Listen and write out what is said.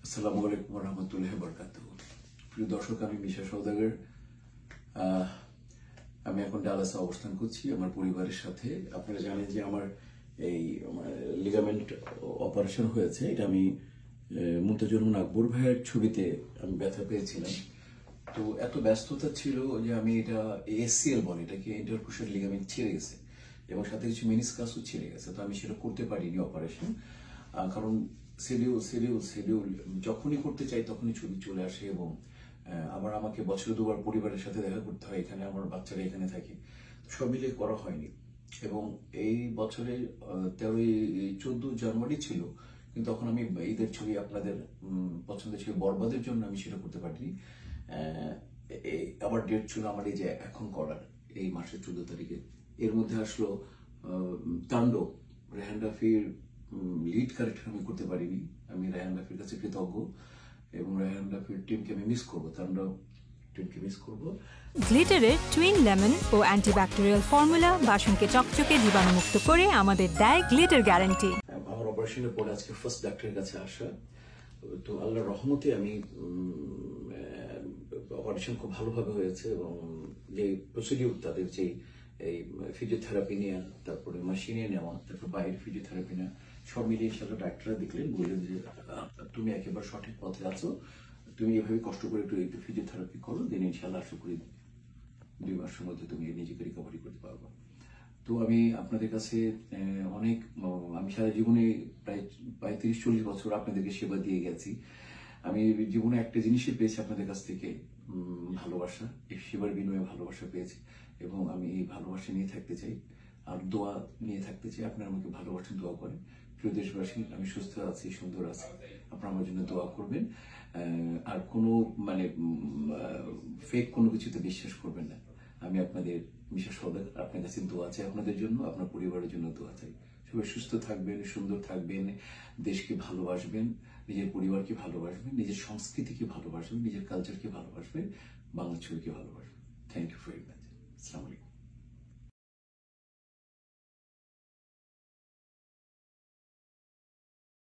আসসালামু আলাইকুম ওয়া রাহমাতুল্লাহি ওয়া বারাকাতুহু। প্রিয় দর্শক, আমি মিশা সওদাগর। আমি এখন ডালাসে অবস্থান করছি আমার পরিবারের সাথে। আপনারা জানেন যে আমার এই লিগামেন্ট অপারেশন হয়েছে। এটা আমি মুনতাজুর রহমান আকবর ভাইয়ের ছবিতে আমি ব্যথা পেয়েছিলাম। তো এত ব্যস্ততা ছিল যে আমি এটা এসসিএল বলে, এটাকে ইন্টারক্রুশিয়াল লিগামেন্ট ছিঁড়ে গেছে এবং সাথে কিছু মেনিসকাসও ছিঁড়ে গেছে। তো আমি সেটা করতে পারিনি অপারেশন, কারণ শিডিউল যখনই করতে চাই তখনই ছবি চলে আসে এবং আবার আমাকে বছরে দুবার পরিবারের সাথে দেখা করতে হয়। এখানে আমার বাচ্চারা এখানে থাকে, সব মিলিয়ে করা হয়নি। এবং এই বছরে 14 জানুয়ারি ছিল, কিন্তু তখন আমি ঈদের ছবি আপনাদের পছন্দের ছবি বরবাদের জন্য আমি সেটা করতে পারিনি। আবার ডেট ছিল আমার এই যে এখন করার এই মাসের 14 তারিখে। এর মধ্যে আসলো তাণ্ডব, রেহান রাফির লিড ক্যারেক্টার আমি করতে পারিনি। আমি রেহান রাফির কাছে কৃতজ্ঞ এবং রেহান রাফির টিমকে আমি মিস করবো, তাণ্ডব টিমকে মিস করবো। গ্লিটারের টুইন লেমন ও অ্যান্টিব্যাকটেরিয়াল ফর্মুলা বাসনকে চকচকে জীবাণুমুক্ত করে আমাদের দেয় গ্লিটার গ্যারান্টি। আমার অপারেশনের পরে আজকে ফার্স্ট ডাক্তারের কাছে আসা, তো আল্লাহর রহমতে আমি অপারেশন খুব ভালোভাবে হয়েছে এবং যে প্রসিডিউর তাদের যে এই ফিজিওথেরাপি নেওয়া, তারপরে মেশিনে নেওয়া, তারপর বাইরের ফিজিওথেরাপি নেওয়া, সব মিলিয়ে সাথে ডাক্তাররা দেখলেন, বললেন যে তুমি একেবারে সঠিক পথে আছো, তুমি এভাবে কষ্ট করে একটু ফিজিওথেরাপি করো, দেন ইনশাল্লাহ আশা করি 2 মাসের মধ্যে তুমি নিজেকে রিকভারি করতে পারবে। তো আমি আপনাদের কাছে অনেক, আমি সারা জীবনে প্রায় 35-40 বছর আপনাদেরকে সেবা দিয়ে গেছি। আমি জীবনে একটা জিনিসই পেয়েছি আপনাদের কাছ থেকে, ভালোবাসা। এই সেবার বিনিময়ে ভালোবাসা পেয়েছি এবং আমি এই ভালোবাসা নিয়ে থাকতে চাই আর দোয়া নিয়ে থাকতে চাই। আপনারা আমাকে ভালোবাসেন, দোয়া করেন। প্রিয় দেশবাসী, আমি সুস্থ আছি, সুন্দর আছি, আপনারা আমার জন্য দোয়া করবেন। আর কোনো ফেক কোনো কিছুতে বিশ্বাস করবেন না। আমি আপনাদের মিশা সওদাগর, আপনার কাছে দোয়া চাই, আপনাদের জন্য, আপনার পরিবারের জন্য দোয়া চাই। সবাই সুস্থ থাকবেন, সুন্দর থাকবেন, দেশকে ভালোবাসবেন, নিজের পরিবারকে ভালোবাসবেন, নিজের সংস্কৃতিকে ভালোবাসবেন, নিজের কালচারকে ভালোবাসবেন, বাংলা ছবিকে ভালোবাসবেন। Thank you.